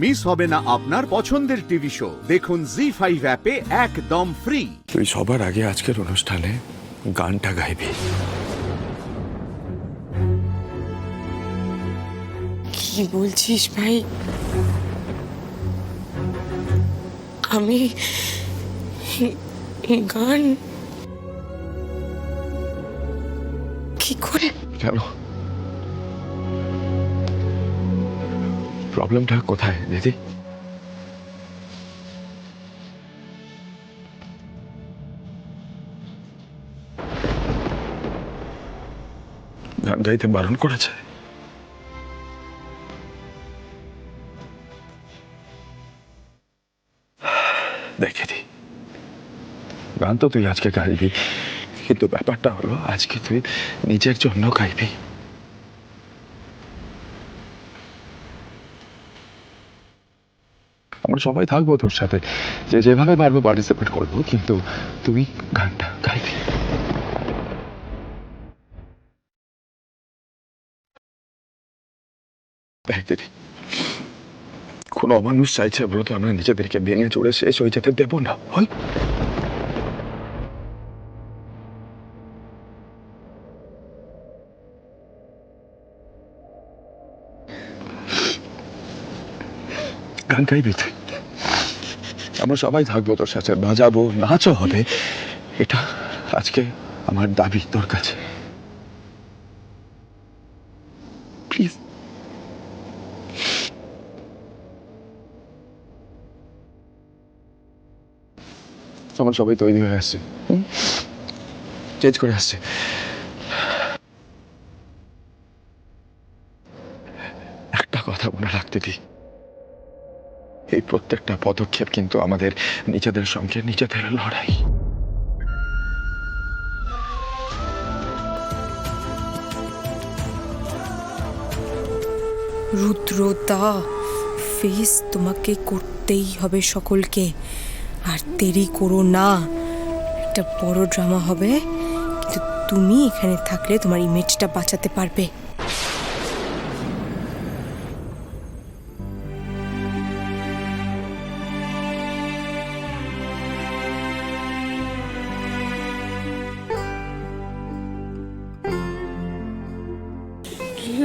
Miss হবে না আপনার পছন্দের টিভি শো। দেখুন জি5 অ্যাপে একদম ফ্রি। তুই সবার আগে আজকের অনুষ্ঠানে গানটা গাইবি। কি বলছিস ভাই? আমি গান কি করে? কেন? প্রবলেমটা কোথায় দিদি? গান গাইতে বারণ করেছে? দেখে দি, গান তো তুই আজকে গাইবি, কিন্তু ব্যাপারটা হলো আজকে তুই নিজের জন্য গাইবি। আমরা সবাই থাকবো তোর সাথে, যে যেভাবে পারবো পার্টিসিপেট করবো, কিন্তু তুই গানটা গাইবি। দেখ দিদি, কোনো অমানুষ চাইছে বলে তো আমরা নিজেদেরকে ভেঙে চড়ে শেষ হয়ে যেতে দেবো না। হয় গান গাইবি তুই, আমরা সবাই থাকবো তোর সাথে, বাজাবো, নাচও হবে। এটা আজকে আমার দাবি তোর কাছে, প্লিজ। আমার সবাই তৈরি হয়ে আসছে, চেঞ্জ করে আসছে। একটা কথা মনে রাখতে দি, এই প্রত্যেকটা পদক্ষেপ কিন্তু আমাদের নিজেদের সঙ্গে নিজেদের লড়াই। রুদ্রদা, ফেস তোমাকে করতেই হবে সকলকে, আর দেরি করো না। একটা বড় ড্রামা হবে, কিন্তু তুমি এখানে থাকলে তোমার ইমেজটা বাঁচাতে পারবে।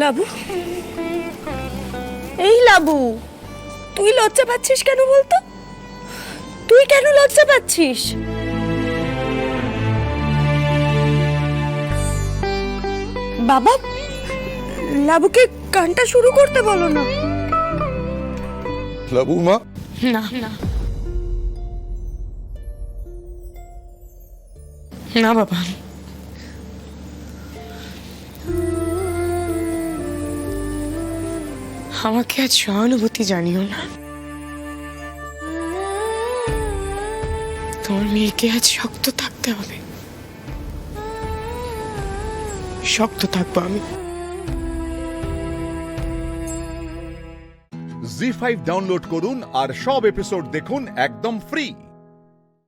লাবু, এই লাবু, তুই লজ্জা পাচ্ছিস কেন বলতো? তুই কেন লজ্জা পাচ্ছিস? বাবা, লাবুকে গানটা শুরু করতে বলো না। লাবু মা, না না না বাবা, আমাকে আজ সহানুভূতি জানিও না। তোমার মেয়েকে আজ শক্ত থাকতে হবে। শক্ত থাকবো আমি। জি5 ডাউনলোড করুন আর সব এপিসোড দেখুন একদম ফ্রি।